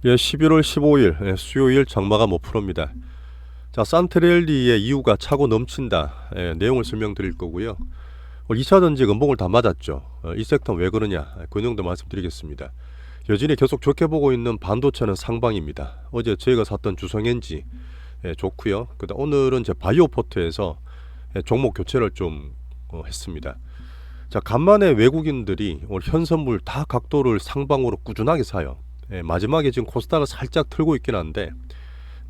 예, 11월 15일 수요일 장마감 5%입니다. 자, 산트랠리의 이유가 차고 넘친다. 내용을 설명드릴 거고요. 2차 전지 음봉을 다 맞았죠. 이 섹터는 왜 그러냐, 그 내용도 말씀드리겠습니다. 여전히 계속 좋게 보고 있는 반도체는 상방입니다. 어제 저희가 샀던 주성엔지 좋고요. 그다음 오늘은 제 바이오포트에서 종목 교체를 좀 했습니다. 자, 간만에 외국인들이 오늘 현선물 다 각도를 상방으로 꾸준하게 사요. 마지막에 지금 코스닥을 살짝 틀고 있긴 한데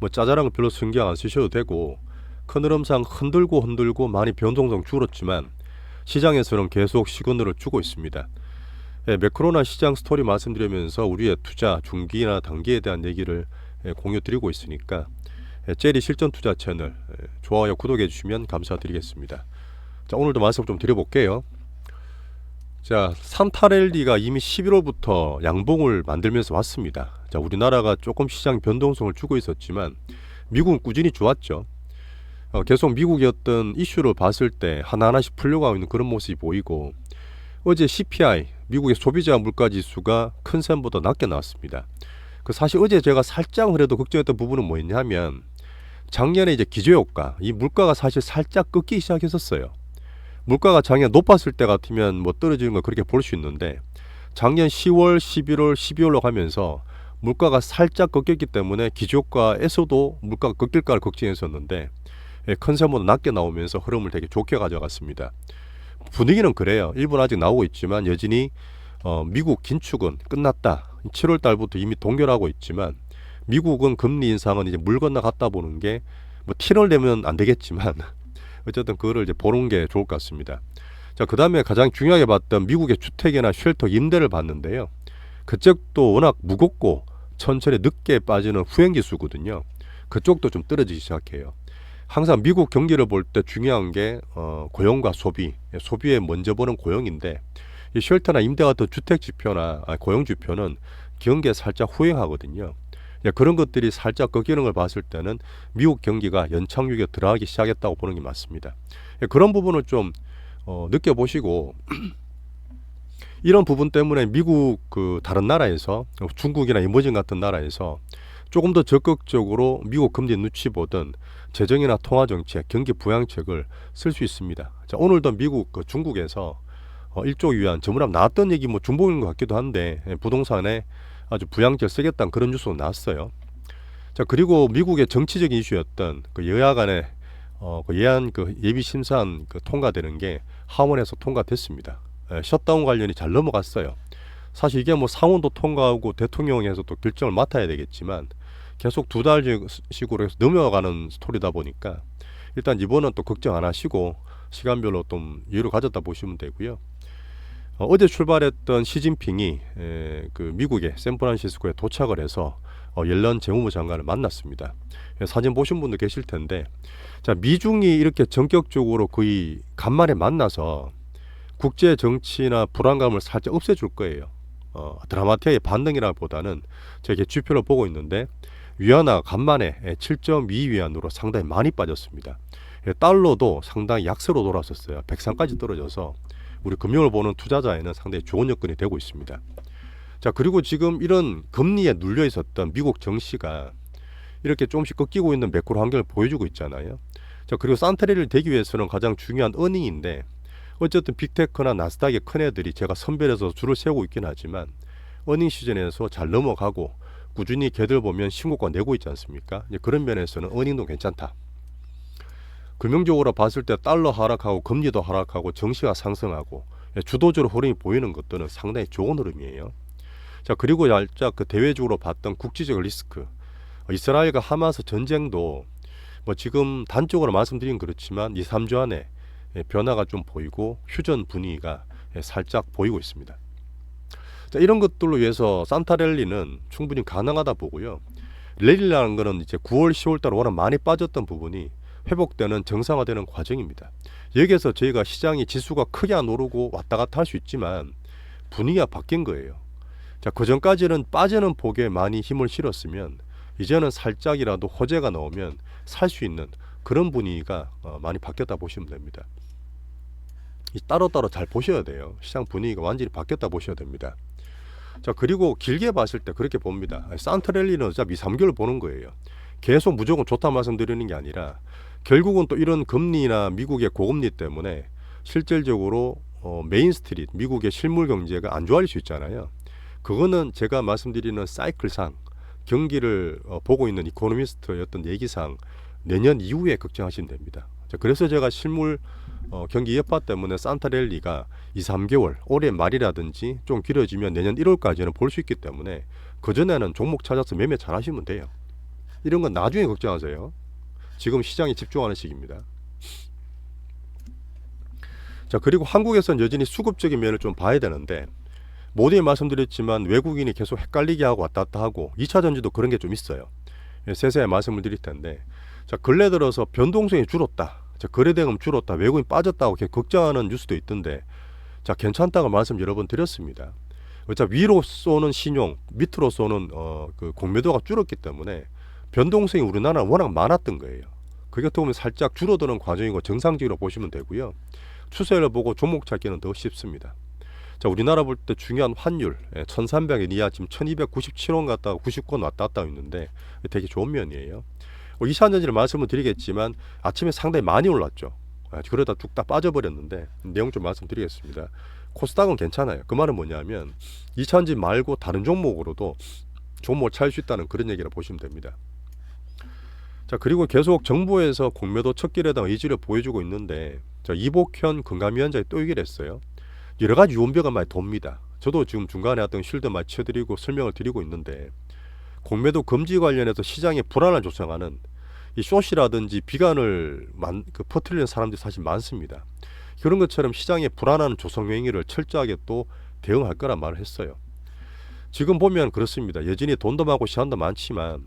뭐 짜잘한 거 별로 신경 안 쓰셔도 되고, 큰 흐름상 흔들고 많이 변동성 줄었지만 시장에서는 계속 시그널을 주고 있습니다. 매크로나 시장 스토리 말씀드리면서 우리의 투자 중기나 단기에 대한 얘기를 공유 드리고 있으니까 제리 실전 투자 채널 좋아요 구독해 주시면 감사드리겠습니다. 자, 오늘도 말씀 좀 드려볼게요. 자, 산타랠리가 이미 11월부터 양봉을 만들면서 왔습니다. 자, 우리나라가 조금 시장 변동성을 주고 있었지만 미국은 꾸준히 좋았죠. 계속 미국의 어떤 이슈를 봤을 때 하나하나씩 풀려가고 있는 그런 모습이 보이고, 어제 CPI 미국의 소비자 물가지수가 큰 셈보다 낮게 나왔습니다. 사실 어제 제가 살짝 그래도 걱정했던 부분은 뭐였냐면, 작년에 이제 기저효과, 이 물가가 사실 살짝 꺾이기 시작했었어요. 물가가 작년 높았을 때 같으면 뭐 떨어지는 거 그렇게 볼 수 있는데, 작년 10월, 11월, 12월로 가면서 물가가 살짝 꺾였기 때문에 기저효과에서도 물가가 꺾일까를 걱정했었는데 컨센보다 낮게 나오면서 흐름을 되게 좋게 가져갔습니다. 분위기는 그래요. 일본 아직 나오고 있지만 여전히 미국 긴축은 끝났다. 7월 달부터 이미 동결하고 있지만 미국은 금리 인상은 이제 물 건너 갔다 보는 게, 뭐 티를 내면 안 되겠지만 어쨌든 그거를 이제 보는 게 좋을 것 같습니다. 자, 그 다음에 가장 중요하게 봤던 미국의 주택이나 쉘터 임대를 봤는데요. 그쪽도 워낙 무겁고 천천히 늦게 빠지는 후행지수거든요. 그쪽도 좀 떨어지기 시작해요. 항상 미국 경기를 볼 때 중요한 게 고용과 소비에 먼저 보는 고용인데, 이 쉘터나 임대 같은 주택 지표나 고용 지표는 경기에 살짝 후행하거든요. 그런 것들이 살짝 꺾이는 걸 봤을 때는 미국 경기가 연착륙에 들어가기 시작했다고 보는 게 맞습니다. 그런 부분을 좀 느껴보시고 이런 부분 때문에 미국 다른 나라에서, 중국이나 이머징 같은 나라에서 조금 더 적극적으로 미국 금리 눈치 보던 재정이나 통화정책, 경기 부양책을 쓸 수 있습니다. 자, 오늘도 미국 중국에서 1조 위안 저번에 나왔던 얘기 뭐 중복인 것 같기도 한데 부동산에 아주 부양책 쓰겠다는 그런 뉴스가 나왔어요. 자, 그리고 미국의 정치적인 이슈였던 여야 간의 예안 예비 심사안 통과되는 게 하원에서 통과됐습니다. 셧다운 관련이 잘 넘어갔어요. 사실 이게 뭐 상원도 통과하고 대통령에서 또 결정을 맡아야 되겠지만 계속 두 달씩으로 해서 넘어가는 스토리다 보니까 일단 이번은 또 걱정 안 하시고 시간별로 좀 여유를 가졌다 보시면 되고요. 어제 출발했던 시진핑이 미국의 샌프란시스코에 도착을 해서 옐런 재무부 장관을 만났습니다. 사진 보신 분도 계실 텐데, 자, 미중이 이렇게 전격적으로 거의 간만에 만나서 국제 정치나 불안감을 살짝 없애줄 거예요. 드라마티아의 반등이라기보다는 제가 지표를 보고 있는데 위안화가 간만에 7.2위안으로 상당히 많이 빠졌습니다. 달러도 상당히 약세로 돌았었어요. 103까지 떨어져서 우리 금융을 보는 투자자에는 상당히 좋은 여건이 되고 있습니다. 자, 그리고 지금 이런 금리에 눌려 있었던 미국 증시가 이렇게 조금씩 꺾이고 있는 매크로 환경을 보여주고 있잖아요. 자, 그리고 산트랠리를 되기 위해서는 가장 중요한 어닝인데, 어쨌든 빅테크나 나스닥의 큰 애들이 제가 선별해서 줄을 세우고 있긴 하지만 어닝 시즌에서 잘 넘어가고 꾸준히 걔들 보면 신고가 내고 있지 않습니까? 그런 면에서는 어닝도 괜찮다. 금융적으로 봤을 때 달러 하락하고 금리도 하락하고 정시가 상승하고 주도적으로 흐름이 보이는 것들은 상당히 좋은 흐름이에요. 자, 그리고 살짝 대외적으로 봤던 국제적 리스크, 이스라엘과 하마스 전쟁도 뭐 지금 단적으로 말씀드린 그렇지만 2, 3주 안에 변화가 좀 보이고 휴전 분위기가 살짝 보이고 있습니다. 자, 이런 것들로 위해서 산타랠리는 충분히 가능하다 보고요. 랠리라는 거는 이제 9월, 10월 달 워낙 많이 빠졌던 부분이 회복되는 정상화되는 과정입니다. 여기에서 저희가 시장이 지수가 크게 안 오르고 왔다 갔다 할 수 있지만 분위기가 바뀐 거예요. 자, 그 전까지는 빠지는 폭에 많이 힘을 실었으면 이제는 살짝이라도 호재가 나오면 살 수 있는 그런 분위기가 많이 바뀌었다 보시면 됩니다. 따로따로 잘 보셔야 돼요. 시장 분위기가 완전히 바뀌었다 보셔야 됩니다. 자, 그리고 길게 봤을 때 그렇게 봅니다. 산트랠리는 어차피 2, 3개월 보는 거예요. 계속 무조건 좋다 말씀드리는 게 아니라 결국은 또 이런 금리나 미국의 고금리 때문에 실질적으로 메인 스트릿, 미국의 실물 경제가 안 좋아질 수 있잖아요. 그거는 제가 말씀드리는 사이클상 경기를 보고 있는 이코노미스트의 어떤 예기상 내년 이후에 걱정하시면 됩니다. 자, 그래서 제가 실물 경기 여파 때문에 산타랠리가 2, 3개월 올해 말이라든지 좀 길어지면 내년 1월까지는 볼 수 있기 때문에 그전에는 종목 찾아서 매매 잘 하시면 돼요. 이런 건 나중에 걱정하세요. 지금 시장에 집중하는 시기입니다. 자, 그리고 한국에서는 여전히 수급적인 면을 좀 봐야 되는데 모두에 말씀드렸지만 외국인이 계속 헷갈리게 하고 왔다 갔다 하고 2차전지도 그런 게 좀 있어요. 세세히 말씀을 드릴 텐데, 자, 근래 들어서 변동성이 줄었다, 자, 거래대금 줄었다, 외국인 빠졌다고 이렇게 걱정하는 뉴스도 있던데, 자, 괜찮다고 말씀 여러 번 드렸습니다. 어차피 위로 쏘는 신용, 밑으로 쏘는 그 공매도가 줄었기 때문에 변동성이 우리나라는 워낙 많았던 거예요. 그게 어떻게 보면 살짝 줄어드는 과정이고 정상적으로 보시면 되고요. 추세를 보고 종목 찾기는 더 쉽습니다. 자, 우리나라 볼 때 중요한 환율 1300엔 이하 지금 1297원 갔다가 99원 왔다 갔다 있는데 되게 좋은 면이에요. 이차전지를 말씀을 드리겠지만 아침에 상당히 많이 올랐죠. 그러다 뚝딱 빠져버렸는데 내용 좀 말씀드리겠습니다. 코스닥은 괜찮아요. 그 말은 뭐냐면 이차전지 말고 다른 종목으로도 종목을 찾을 수 있다는 그런 얘기를 보시면 됩니다. 자, 그리고 계속 정부에서 공매도 척결에 대한 의지를 보여주고 있는데, 자, 이복현 금감위원장이 또 얘기를 했어요. 여러 가지 유언비어가 많이 돕니다. 저도 지금 중간에 어떤 쉴드 많이 쳐드리고 설명을 드리고 있는데, 공매도 금지 관련해서 시장에 불안을 조성하는 이 숏이라든지 비관을 퍼뜨리는 사람들이 사실 많습니다. 그런 것처럼 시장에 불안한 조성 행위를 철저하게 또 대응할 거란 말을 했어요. 지금 보면 그렇습니다. 여전히 돈도 많고 시간도 많지만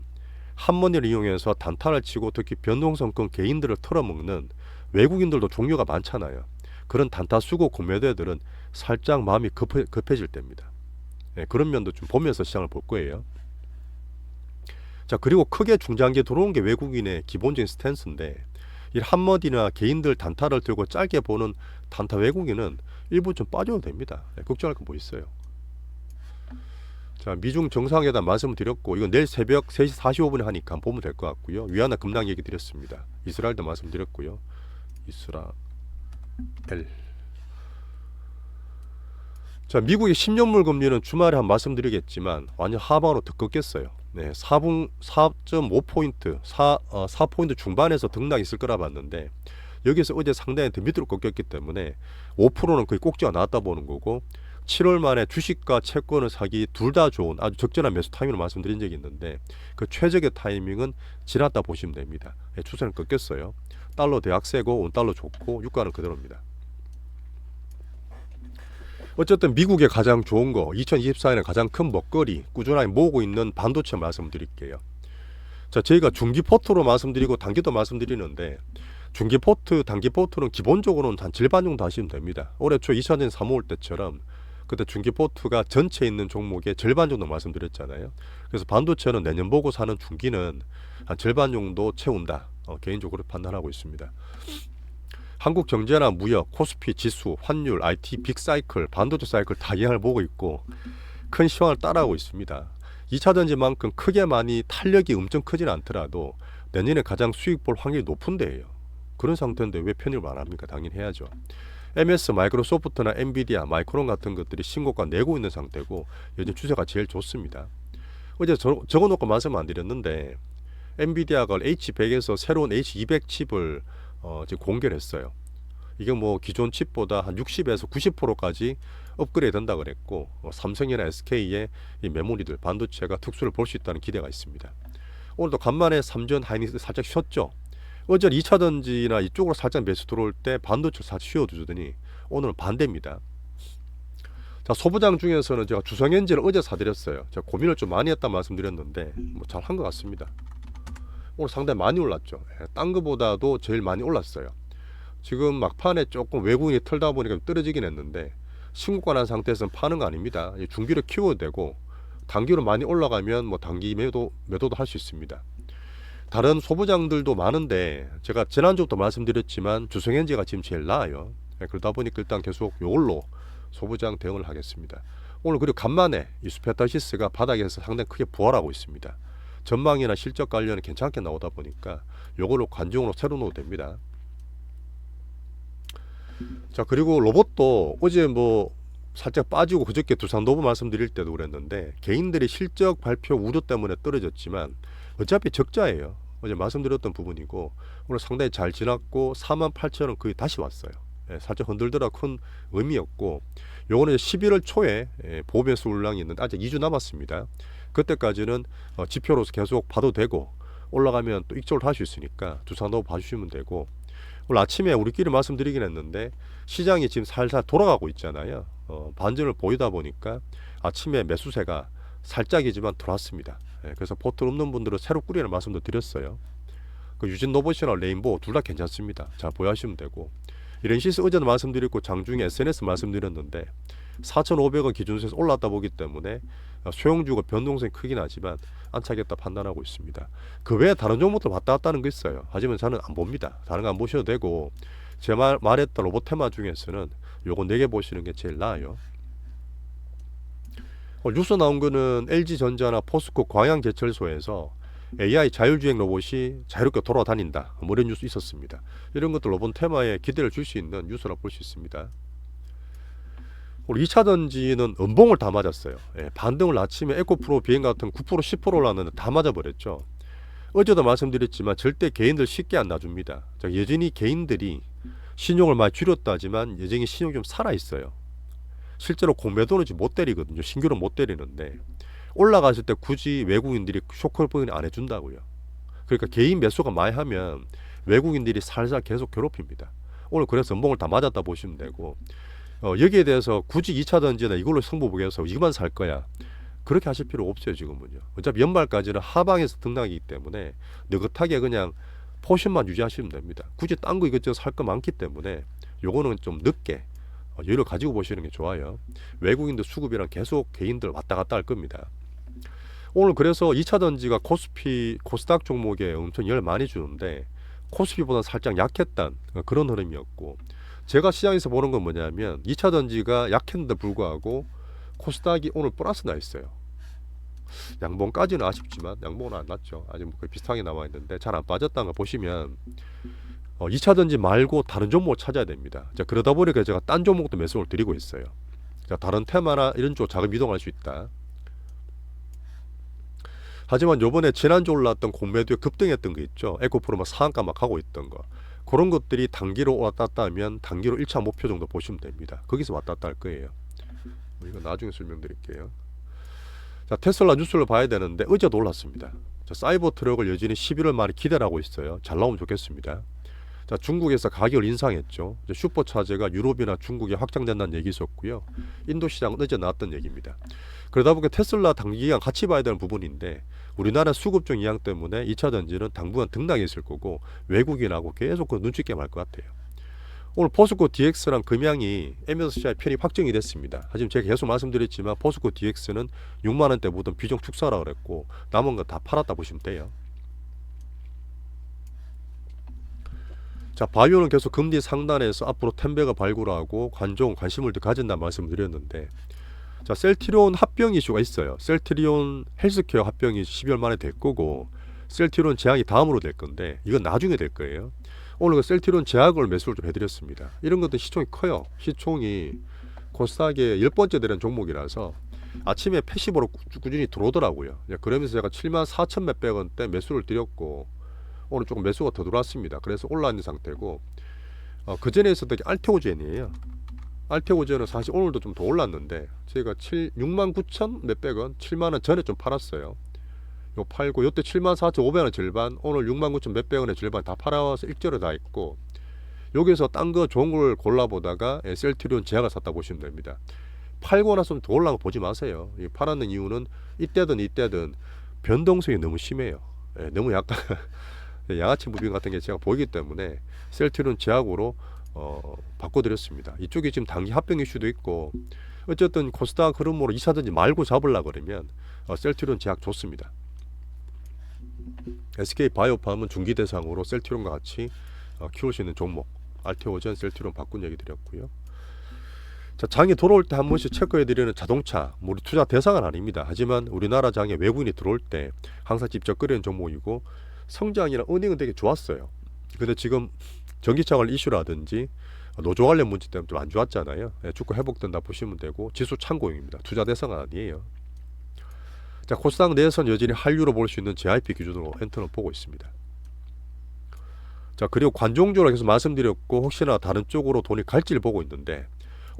한머니를 이용해서 단타를 치고 특히 변동성권 개인들을 털어먹는 외국인들도 종류가 많잖아요. 그런 단타 수고 공매도들은 살짝 마음이 급해질 때입니다. 그런 면도 좀 보면서 시장을 볼 거예요. 자, 그리고 크게 중장기에 들어온 게 외국인의 기본적인 스탠스인데, 이 한머디나 개인들 단타를 들고 짧게 보는 단타 외국인은 일부 좀 빠져도 됩니다. 걱정할 거 뭐 있어요. 자, 미중 정상회담 말씀을 드렸고, 이건 내일 새벽 3시 45분에 하니까 보면 될 것 같고요. 위안화 급락 얘기 드렸습니다. 이스라엘도 말씀드렸고요. 이스라엘. 자, 미국의 10년물 금리는 주말에 한 말씀드리겠지만 완전 하방으로 더 꺾였어요. 네, 4.5포인트, 4포인트 중반에서 등락이 있을 거라 봤는데 여기서 어제 상당히 더 밑으로 꺾였기 때문에 5%는 거의 꼭지가 나왔다 보는 거고, 7월 말에 주식과 채권을 사기 둘 다 좋은 아주 적절한 매수 타이밍을 말씀드린 적이 있는데 그 최적의 타이밍은 지났다 보시면 됩니다. 추세는 꺾였어요. 달러 대학 세고 원달러 좋고 유가는 그대로입니다. 어쨌든 미국의 가장 좋은 거 2024년에 가장 큰 먹거리 꾸준하게 모으고 있는 반도체 말씀드릴게요. 자, 저희가 중기포트로 말씀드리고 단기도 말씀드리는데 중기포트, 단기포트는 기본적으로는 한 절반 정도 하시면 됩니다. 올해 초 2000년 3월 때처럼 그때 중기포트가 전체에 있는 종목의 절반 정도 말씀드렸잖아요. 그래서 반도체는 내년 보고 사는 중기는 한 절반 정도 채운다. 개인적으로 판단하고 있습니다. 한국 경제나 무역, 코스피 지수, 환율, IT, 빅사이클, 반도체 사이클 다 영향을 보고 있고 큰 시황을 따라가고 있습니다. 2차전지만큼 크게 많이 탄력이 엄청 크지는 않더라도 내년에 가장 수익 볼 확률이 높은 데예요. 그런 상태인데 왜 편입을 안 합니까? 당연히 해야죠. MS, 마이크로소프트나 엔비디아, 마이크론 같은 것들이 신고가 내고 있는 상태고 요즘 추세가 제일 좋습니다. 어제 적어놓고 말씀 안 드렸는데 엔비디아가 H100에서 새로운 H200 칩을 지금 공개를 했어요. 이게 뭐 기존 칩보다 한 60에서 90%까지 업그레이드 된다 그랬고 삼성이나 SK의 이 메모리들 반도체가 특수를 볼 수 있다는 기대가 있습니다. 오늘도 간만에 삼전 하이닉스 살짝 쉬었죠. 어제 2차전지나 이쪽으로 살짝 매수 들어올 때 반도체 살짝 쉬어두더니 오늘은 반대입니다. 자, 소부장 중에서는 제가 주성엔진을 어제 사드렸어요. 제가 고민을 좀 많이 했다 말씀드렸는데 뭐 잘한 것 같습니다. 오늘 상당히 많이 올랐죠. 딴 거보다도 제일 많이 올랐어요. 지금 막판에 조금 외국인이 털다 보니까 떨어지긴 했는데 신고가 난 상태에서는 파는 거 아닙니다. 중기를 키워도 되고 단기로 많이 올라가면 뭐 단기 매도도 할 수 있습니다. 다른 소부장들도 많은데 제가 지난주부터 말씀드렸지만 주성엔지가 지금 제일 나아요. 그러다 보니까 일단 계속 이걸로 소부장 대응을 하겠습니다. 오늘 그리고 간만에 이 스페타시스가 바닥에서 상당히 크게 부활하고 있습니다. 전망이나 실적 관련이 괜찮게 나오다 보니까 요거를 관중으로 새로 넣어도 됩니다. 자, 그리고 로봇도 어제 뭐 살짝 빠지고 그저께 두산도브 말씀드릴 때도 그랬는데 개인들이 실적 발표 우려 때문에 떨어졌지만 어차피 적자예요. 어제 말씀드렸던 부분이고 오늘 상당히 잘 지났고 48,000원 거의 다시 왔어요. 살짝 흔들더라 큰 의미였고 요거는 11월 초에 보험에서 울랑이 있는데 아직 2주 남았습니다. 그때까지는 지표로서 계속 봐도 되고 올라가면 또 익절을 할 수 있으니까 두산도브 봐주시면 되고 오늘 아침에 우리끼리 말씀드리긴 했는데 시장이 지금 살살 돌아가고 있잖아요. 반전을 보이다 보니까 아침에 매수세가 살짝이지만 들어왔습니다. 그래서 포트 없는 분들은 새로 꾸리는 말씀도 드렸어요. 그 유진 로봇이나 레인보우 둘 다 괜찮습니다. 잘 보유하시면 되고 이렌시스 어제도 말씀드렸고 장중에 SNS 말씀드렸는데 4,500원 기준선에서 올랐다 보기 때문에 소형주가 변동성이 크긴 하지만 안 차겠다 판단하고 있습니다. 그 외에 다른 종목도 왔다 갔다 하는 거 있어요. 하지만 저는 안 봅니다. 다른 거 안 보셔도 되고 제 말했던 로봇 테마 중에서는 요거 4개 보시는 게 제일 나아요. 뉴스 나온 거는 LG전자나 포스코 광양제철소에서 AI 자율주행 로봇이 자유롭게 돌아다닌다. 뭐 이런 뉴스 있었습니다. 이런 것도 로봇 테마에 기대를 줄 수 있는 뉴스라고 볼 수 있습니다. 오늘 2차 전지는 음봉을 다 맞았어요. 반등을 아침에 에코프로 비행 같은 9% 10% 올랐는데 다 맞아버렸죠. 어제도 말씀드렸지만 절대 개인들 쉽게 안 놔줍니다. 여전히 개인들이 신용을 많이 줄였다지만 여전히 신용이 좀 살아있어요. 실제로 공매도는 지금 못 때리거든요. 신규는 못 때리는데 올라갔을 때 굳이 외국인들이 쇼크를 안 해준다고요. 그러니까 개인 매수가 많이 하면 외국인들이 살살 계속 괴롭힙니다. 오늘 그래서 음봉을 다 맞았다 보시면 되고 여기에 대해서 굳이 2차 전지나 이걸로 승부 보기 위해서 이것만 살 거야 그렇게 하실 필요 없어요. 지금은요. 어차피 연말까지는 하방에서 등락이기 때문에 느긋하게 그냥 포션만 유지하시면 됩니다. 굳이 딴 거 이것저것 살 거 많기 때문에 요거는 좀 늦게 여유를 가지고 보시는 게 좋아요. 외국인들 수급이랑 계속 개인들 왔다 갔다 할 겁니다. 오늘 그래서 2차 전지가 코스닥 종목에 엄청 열 많이 주는데 코스피보다 살짝 약했던 그런 흐름이었고 제가 시장에서 보는 건 뭐냐면 2차 전지가 약했는데 불구하고 코스닥이 오늘 플러스 나 있어요. 양봉까지는 아쉽지만 양봉은 안 났죠. 아직 뭐 거의 비슷하게 남아 있는데 잘 안 빠졌다는 거 보시면 2차 전지 말고 다른 종목을 찾아야 됩니다. 자, 그러다 보니까 제가 딴 종목도 매수를 드리고 있어요. 자, 다른 테마나 이런 쪽 자금 이동할 수 있다. 하지만 요번에 지난주 올랐던 공매도에 급등했던 거 있죠. 에코프로 막 상한가 막 하고 있던 거. 그런 것들이 단기로 왔다 갔다 하면 단기로 1차 목표 정도 보시면 됩니다. 거기서 왔다 갔다 할 거예요. 이거 나중에 설명드릴게요. 자, 테슬라 뉴스를 봐야 되는데 어제도 올랐습니다. 자, 사이버 트럭을 여전히 11월 말에 기대를 하고 있어요. 잘 나오면 좋겠습니다. 자, 중국에서 가격을 인상했죠. 슈퍼차저가 유럽이나 중국에 확장된다는 얘기 있었고요. 인도 시장은 어제 나왔던 얘기입니다. 그러다 보니까 테슬라 단기간 같이 봐야 되는 부분인데 우리나라 수급종 이양 때문에 2차 전지는 당분간 등락이 있을 거고 외국인하고 계속 그 눈치 게임 할 것 같아요. 오늘 포스코 DX랑 금양이 MSCI 편입 확정이 됐습니다. 하지만 제가 계속 말씀드렸지만 포스코 DX는 6만원대 보던 비중 축소라 그랬고 남은 거 다 팔았다 보시면 돼요. 자, 바이오는 계속 금리 상단에서 앞으로 텐베가 발굴하고 관심을 더 가진다는 말씀을 드렸는데 자, 셀트리온 합병 이슈가 있어요. 셀트리온 헬스케어 합병이 12월 말에 될 거고 셀트리온 제약이 다음으로 될 건데 이건 나중에 될 거예요. 오늘 그 셀트리온 제약을 매수를 좀 해드렸습니다. 이런 것도 시총이 커요. 시총이 코스닥의 10번째 되는 종목이라서 아침에 패시브로 꾸준히 들어오더라고요. 그러면서 제가 74,000 몇백 원대 매수를 드렸고 오늘 조금 매수가 더 들어왔습니다. 그래서 올라있는 상태고 그 전에 있었던 게 알테오젠이에요. 알테오젠은 사실 오늘도 좀 더 올랐는데 제가 69,000 몇백 원 7만원 전에 좀 팔았어요. 요 팔고 요때 74,500원 절반 오늘 69,000 몇백 원의 절반 다 팔아와서 일절을 다 했고 여기서 딴 거 좋은 걸 골라보다가 셀트리온 제약을 샀다 보시면 됩니다. 팔고 나서 더 올라가 보지 마세요. 팔았는 이유는 이때든 변동성이 너무 심해요. 너무 약간 양아치 무빙 같은 게 제가 보이기 때문에 셀트리온 제약으로 바꿔드렸습니다. 이쪽이 지금 단기 합병 이슈도 있고 어쨌든 코스닥 흐름으로 2차전지 말고 잡으려고 그러면 셀트리온 제약 좋습니다. SK 바이오팜은 중기 대상으로 셀트리온과 같이 키울 수 있는 종목 알테오젠 셀트리온 바꾼 얘기 드렸고요. 자, 장이 들어올 때 한 번씩 체크해드리는 자동차, 뭐 우리 투자 대상은 아닙니다. 하지만 우리나라 장에 외국인이 들어올 때 항상 집적거리는 종목이고 성장이나 어닝은 되게 좋았어요. 근데 지금 전기차관 이슈라든지 노조 관련 문제 때문에 좀 안 좋았잖아요. 주가 회복된다 보시면 되고 지수 참고용입니다. 투자 대상은 아니에요. 자, 코스닥 내에서는 여전히 한류로 볼 수 있는 JIP 기준으로 엔터는 보고 있습니다. 자, 그리고 관종주로 계속 말씀드렸고 혹시나 다른 쪽으로 돈이 갈지를 보고 있는데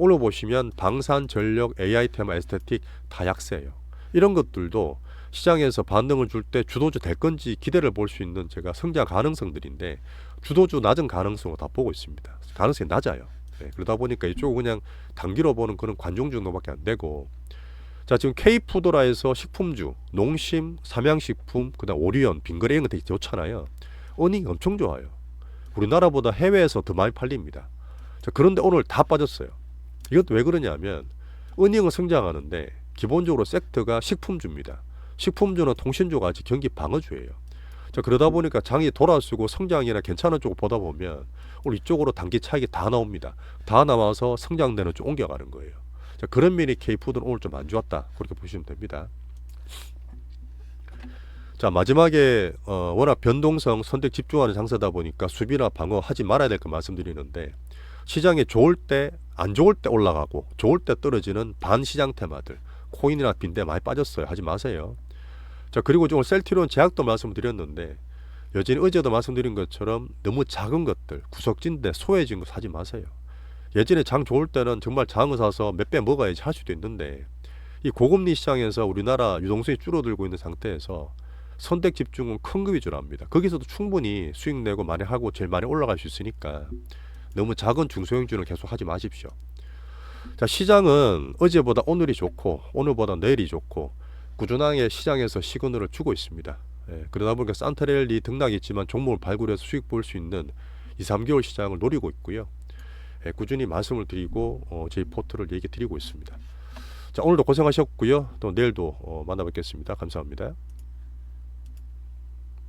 오늘 보시면 방산, 전력, AI 테마, 에스테틱 다 약세예요. 이런 것들도 시장에서 반등을 줄 때 주도주 될 건지 기대를 볼 수 있는 제가 성장 가능성들인데 주도주 낮은 가능성을 다 보고 있습니다. 가능성이 낮아요. 그러다 보니까 이쪽은 그냥 단기로 보는 그런 관종 정도밖에 안 되고, 자, 지금 K푸드라에서 식품주, 농심, 삼양식품, 그다음 오리온, 빙그레 이런 거 되게 좋잖아요. 어닝이 엄청 좋아요. 우리나라보다 해외에서 더 많이 팔립니다. 자, 그런데 오늘 다 빠졌어요. 이것도 왜 그러냐면 은행은 성장하는데 기본적으로 섹터가 식품주입니다. 식품주는 통신주 같이 경기 방어주예요. 자, 그러다 보니까 장이 돌아서고 성장이나 괜찮은 쪽을 보다 보면 오늘 이쪽으로 단기 차익이 다 나옵니다. 다 나와서 성장되는 쪽 옮겨가는 거예요. 자, 그런 면이 K푸드는 오늘 좀 안 좋았다, 그렇게 보시면 됩니다. 자, 마지막에 워낙 변동성 선택 집중하는 장사다 보니까 수비나 방어 하지 말아야 될 거 말씀드리는데, 시장이 좋을 때 안 좋을 때 올라가고 좋을 때 떨어지는 반시장 테마들 코인이나 빈대 많이 빠졌어요. 하지 마세요. 자, 그리고 좀 셀트리온 제약도 말씀드렸는데 여전히 어제도 말씀드린 것처럼 너무 작은 것들 구석진데 소외진 거 사지 마세요. 예전에 장 좋을 때는 정말 장을 사서 몇 배 먹어야지 할 수도 있는데 이 고금리 시장에서 우리나라 유동성이 줄어들고 있는 상태에서 선택 집중은 큰 위주랍니다. 거기서도 충분히 수익 내고 많이 하고 제일 많이 올라갈 수 있으니까 너무 작은 중소형주는 계속 하지 마십시오. 자, 시장은 어제보다 오늘이 좋고 오늘보다 내일이 좋고 꾸준하게 시장에서 시그널을 주고 있습니다. 그러다 보니까 산타랠리 등락이 있지만 종목을 발굴해서 수익 볼 수 있는 2, 3개월 시장을 노리고 있고요. 꾸준히 말씀을 드리고 저희 포트를 얘기 드리고 있습니다. 자, 오늘도 고생하셨고요. 또 내일도 만나뵙겠습니다. 감사합니다.